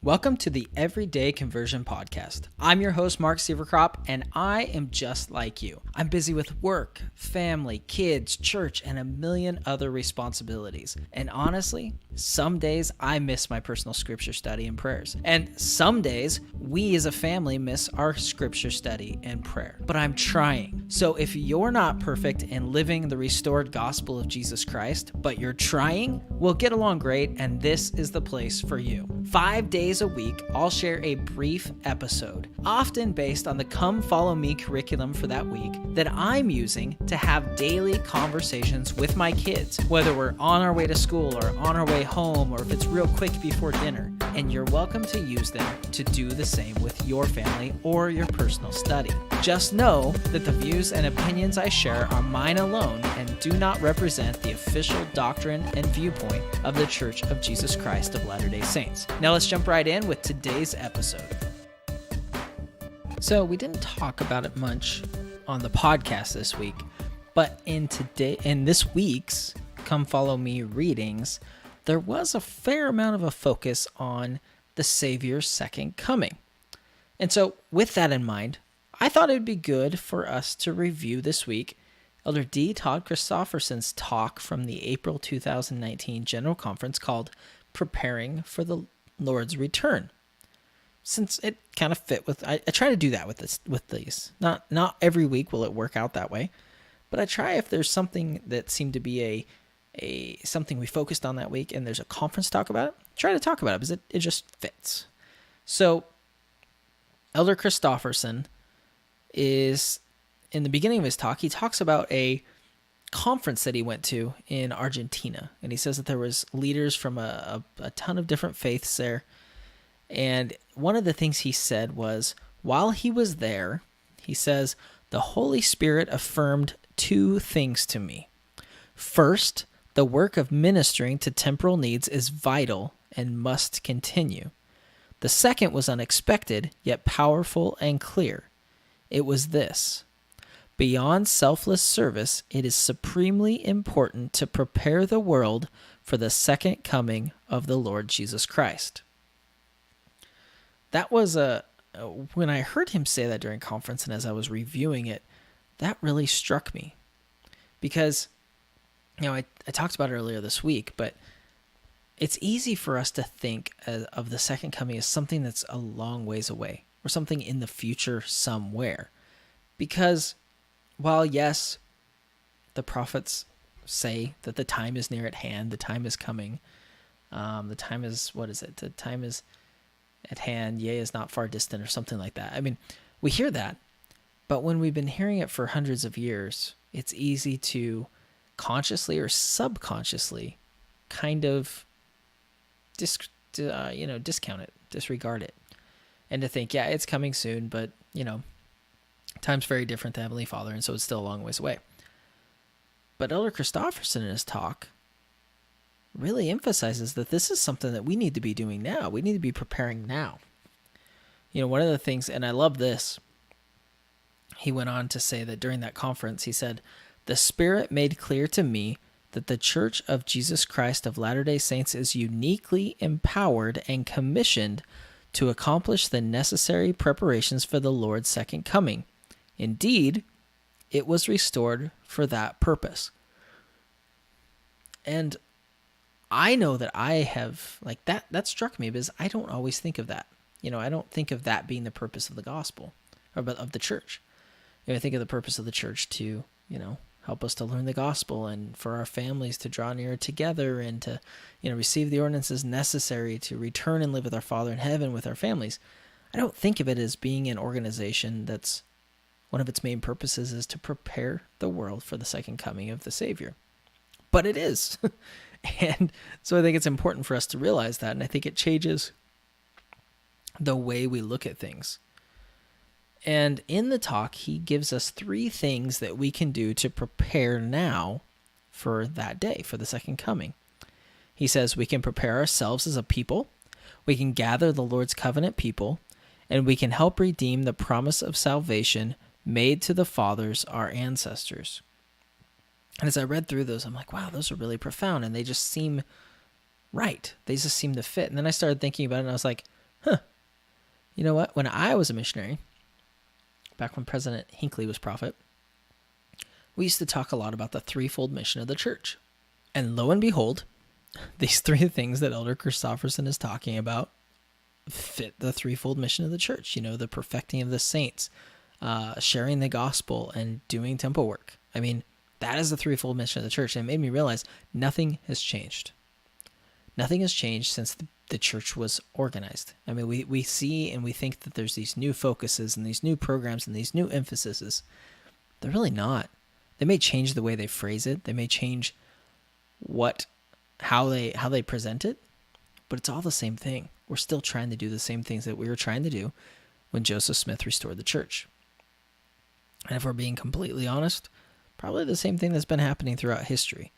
Welcome to the Everyday Conversion Podcast. I'm your host, Mark Severcrop, and I am just like you. I'm busy with work, family, kids, church, and a million other responsibilities. And honestly, some days I miss my personal scripture study and prayers. And some days we as a family miss our scripture study and prayer. But I'm trying. So if you're not perfect in living the restored gospel of Jesus Christ, but you're trying, we'll get along great, and this is the place for you. 5 days a week, I'll share a brief episode, often based on the Come Follow Me curriculum for that week that I'm using to have daily conversations with my kids, whether we're on our way to school or on our way home, or if it's real quick before dinner. And you're welcome to use them to do the same with your family or your personal study. Just know that the views and opinions I share are mine alone and do not represent the official doctrine and viewpoint of the Church of Jesus Christ of Latter-day Saints. Now let's jump right in with today's episode. So we didn't talk about it much on the podcast this week, but in this week's Come Follow Me readings, there was a fair amount of a focus on the Savior's second coming. And so with that in mind, I thought it would be good for us to review this week Elder Todd Christofferson's talk from the April 2019 General Conference called Preparing for the Lord's Return. Since it kind of fit with, I try to do that with these. Not every week will it work out that way, but I try if there's something that seemed to be something we focused on that week and there's a conference talk about it, try to talk about it because it just fits. So Elder Christofferson is, in the beginning of his talk, he talks about a conference that he went to in Argentina. And he says that there was leaders from a ton of different faiths there. And one of the things he said was, while he was there, he says, the Holy Spirit affirmed two things to me. First, the work of ministering to temporal needs is vital and must continue. The second was unexpected, yet powerful and clear. It was this: beyond selfless service, it is supremely important to prepare the world for the second coming of the Lord Jesus Christ. That was when I heard him say that during conference and as I was reviewing it, that really struck me. Because, I talked about it earlier this week, but it's easy for us to think of the second coming as something that's a long ways away or something in the future somewhere. Because while, yes, the prophets say that the time is near at hand, the time is coming, the time is, the time is at hand, yea, is not far distant, or something like that. I mean, we hear that, but when we've been hearing it for hundreds of years, it's easy to consciously or subconsciously kind of discount it, disregard it, and to think, yeah, it's coming soon, but, time's very different than Heavenly Father, and so it's still a long ways away. But Elder Christofferson in his talk really emphasizes that this is something that we need to be doing now. We need to be preparing now. One of the things, and I love this, he went on to say that during that conference, he said, the Spirit made clear to me that the Church of Jesus Christ of Latter-day Saints is uniquely empowered and commissioned to accomplish the necessary preparations for the Lord's second coming. Indeed, it was restored for that purpose. And I know that I have, that struck me because I don't always think of that. I don't think of that being the purpose of the gospel, or of the church. I think of the purpose of the church to, help us to learn the gospel and for our families to draw near together and to, receive the ordinances necessary to return and live with our Father in heaven with our families. I don't think of it as being an organization that's one of its main purposes is to prepare the world for the second coming of the Savior. But it is. And so I think it's important for us to realize that, and I think it changes the way we look at things. And in the talk, he gives us 3 things that we can do to prepare now for that day, for the second coming. He says we can prepare ourselves as a people, we can gather the Lord's covenant people, and we can help redeem the promise of salvation made to the fathers, our ancestors. And as I read through those, I'm like, wow, those are really profound, and they just seem right. They just seem to fit. And then I started thinking about it, and I was like, You know what? When I was a missionary, back when President Hinckley was prophet, we used to talk a lot about the threefold mission of the church. And lo and behold, these three things that Elder Christofferson is talking about fit the threefold mission of the church. The perfecting of the saints, sharing the gospel, and doing temple work. I mean, that is the threefold mission of the church. And it made me realize nothing has changed. Nothing has changed since the church was organized. I mean, we see and we think that there's these new focuses and these new programs and these new emphases. They're really not. They may change the way they phrase it. They may change how they present it, but it's all the same thing. We're still trying to do the same things that we were trying to do when Joseph Smith restored the church. And if we're being completely honest, probably the same thing that's been happening throughout history.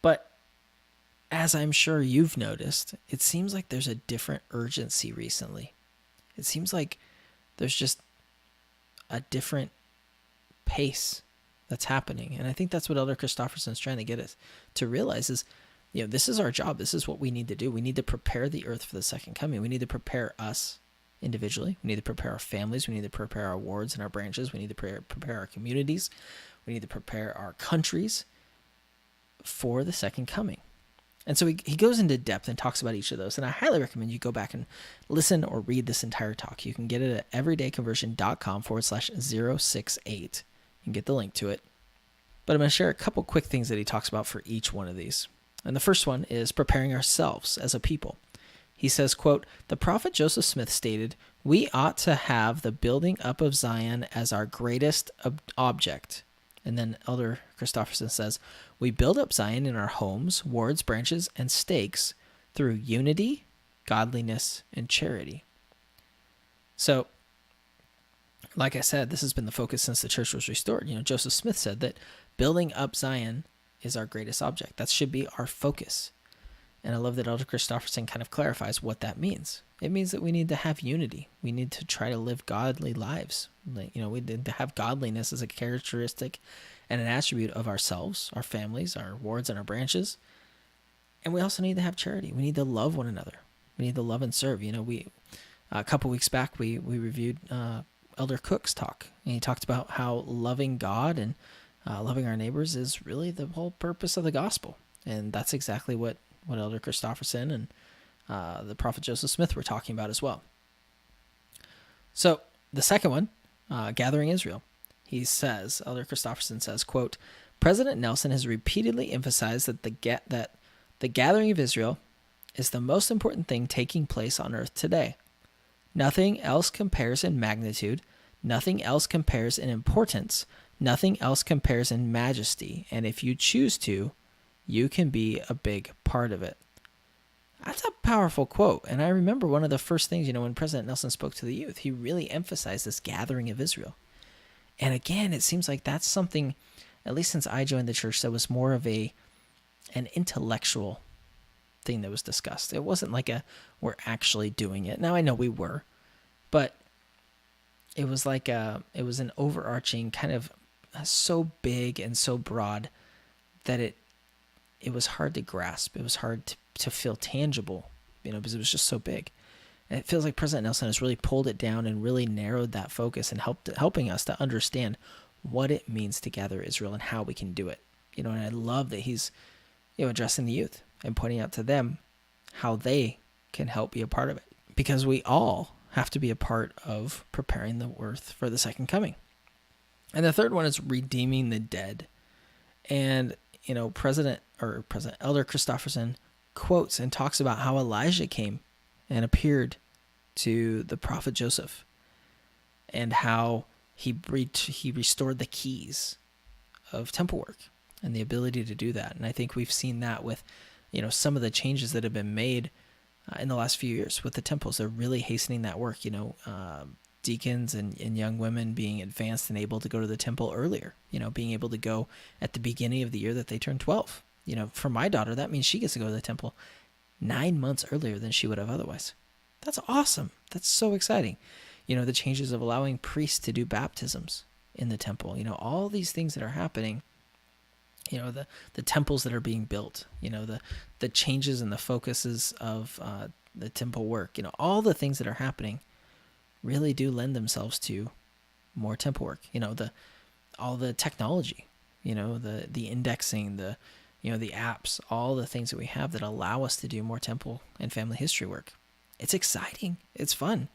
But as I'm sure you've noticed, it seems like there's a different urgency recently. It seems like there's just a different pace that's happening. And I think that's what Elder Christofferson is trying to get us to realize is, this is our job. This is what we need to do. We need to prepare the earth for the second coming. We need to prepare us individually. We need to prepare our families. We need to prepare our wards and our branches. We need to prepare our communities. We need to prepare our countries for the second coming. And so he goes into depth and talks about each of those. And I highly recommend you go back and listen or read this entire talk. You can get it at everydayconversion.com/068. You can get the link to it. But I'm going to share a couple quick things that he talks about for each one of these. And the first one is preparing ourselves as a people. He says, quote, "The prophet Joseph Smith stated, 'We ought to have the building up of Zion as our greatest object.'" And then Elder Christofferson says, "We build up Zion in our homes, wards, branches, and stakes through unity, godliness, and charity." So, like I said, this has been the focus since the church was restored. Joseph Smith said that building up Zion is our greatest object. That should be our focus. And I love that Elder Christofferson kind of clarifies what that means. It means that we need to have unity. We need to try to live godly lives. We need to have godliness as a characteristic and an attribute of ourselves, our families, our wards, and our branches. And we also need to have charity. We need to love one another. We need to love and serve. A couple weeks back, we reviewed Elder Cook's talk, and he talked about how loving God and loving our neighbors is really the whole purpose of the gospel. And that's exactly what Elder Christofferson and the prophet Joseph Smith were talking about as well. So the second one, gathering Israel. He says, Elder Christofferson says, quote, "President Nelson has repeatedly emphasized that the gathering of Israel is the most important thing taking place on earth today. Nothing else compares in magnitude, nothing else compares in importance, nothing else compares in majesty, and if you choose to, you can be a big part of it." That's a powerful quote. And I remember one of the first things, when President Nelson spoke to the youth, he really emphasized this gathering of Israel. And again, it seems like that's something, at least since I joined the church, that was more of an intellectual thing that was discussed. It wasn't like we're actually doing it. Now I know we were, but it was like it was an overarching kind of so big and so broad that it was hard to grasp. It was hard to feel tangible, because it was just so big. And it feels like President Nelson has really pulled it down and really narrowed that focus and helping us to understand what it means to gather Israel and how we can do it. And I love that he's, addressing the youth and pointing out to them how they can help be a part of it, because we all have to be a part of preparing the earth for the second coming. And the third one is redeeming the dead. And, President Elder Christofferson quotes and talks about how Elijah came and appeared to the prophet Joseph and how he restored the keys of temple work and the ability to do that. And I think we've seen that with, some of the changes that have been made in the last few years with the temples. They're really hastening that work, deacons and young women being advanced and able to go to the temple earlier, being able to go at the beginning of the year that they turn 12. For my daughter, that means she gets to go to the temple 9 months earlier than she would have otherwise. That's awesome. That's so exciting. The changes of allowing priests to do baptisms in the temple, all these things that are happening, the temples that are being built, the changes and the focuses of the temple work, all the things that are happening really do lend themselves to more temple work. All the technology, the indexing, the apps, all the things that we have that allow us to do more temple and family history work. It's exciting. It's fun.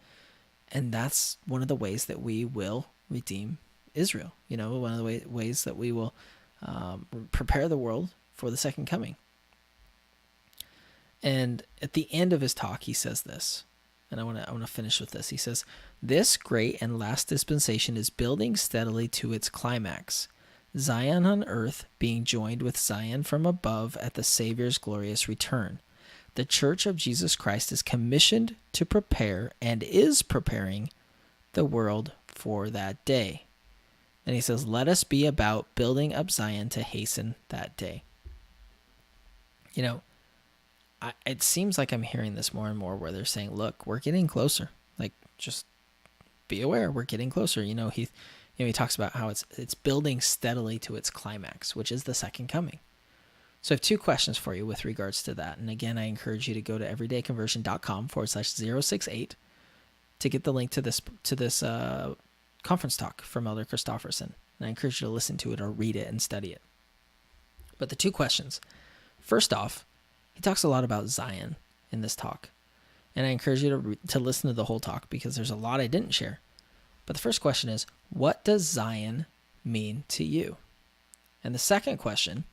And that's one of the ways that we will redeem Israel. One of the ways that we will prepare the world for the second coming. And at the end of his talk, he says this, and I want to finish with this. He says, "This great and last dispensation is building steadily to its climax, Zion on earth being joined with Zion from above at the Savior's glorious return. The Church of Jesus Christ is commissioned to prepare and is preparing the world for that day." And he says, "Let us be about building up Zion to hasten that day." It seems like I'm hearing this more and more where they're saying, look, we're getting closer. Like, just be aware, we're getting closer. He talks about how it's building steadily to its climax, which is the second coming. So I have two questions for you with regards to that. And again, I encourage you to go to everydayconversion.com/068 to get the link to this conference talk from Elder Christofferson. And I encourage you to listen to it or read it and study it. But the two questions. First off, he talks a lot about Zion in this talk. And I encourage you to listen to the whole talk because there's a lot I didn't share. But the first question is, what does Zion mean to you? And the second question,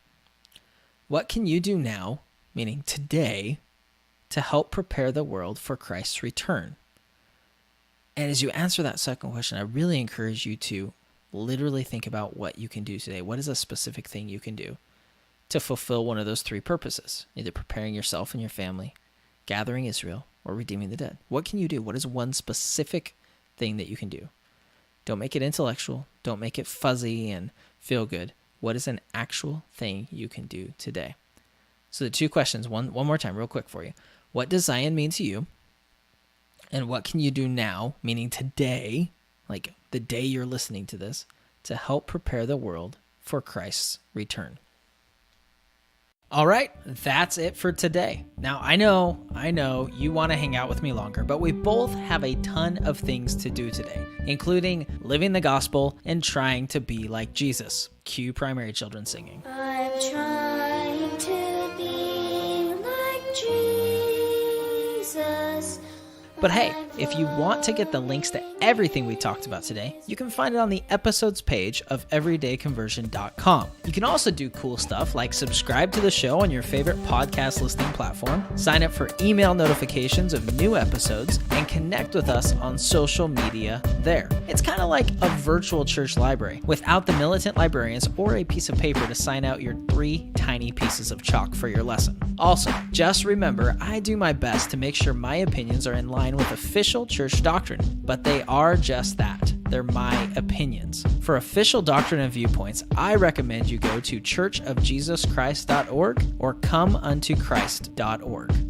what can you do now, meaning today, to help prepare the world for Christ's return? And as you answer that second question, I really encourage you to literally think about what you can do today. What is a specific thing you can do to fulfill one of those three purposes? Either preparing yourself and your family, gathering Israel, or redeeming the dead. What can you do? What is one specific thing that you can do? Don't make it intellectual. Don't make it fuzzy and feel good. What is an actual thing you can do today? So the two questions, one more time, real quick for you. What does Zion mean to you? And what can you do now, meaning today, like the day you're listening to this, to help prepare the world for Christ's return? All right, that's it for today. Now, I know you want to hang out with me longer, but we both have a ton of things to do today, including living the gospel and trying to be like Jesus. Cue primary children singing. I'm trying to be like Jesus. But hey, if you want to get the links to everything we talked about today, you can find it on the episodes page of everydayconversion.com. You can also do cool stuff like subscribe to the show on your favorite podcast listening platform, sign up for email notifications of new episodes, and connect with us on social media there. It's kind of like a virtual church library without the militant librarians or a piece of paper to sign out your 3 tiny pieces of chalk for your lesson. Also, just remember, I do my best to make sure my opinions are in line with official church doctrine, but they are just that. They're my opinions. For official doctrine and viewpoints, I recommend you go to churchofjesuschrist.org or comeuntochrist.org.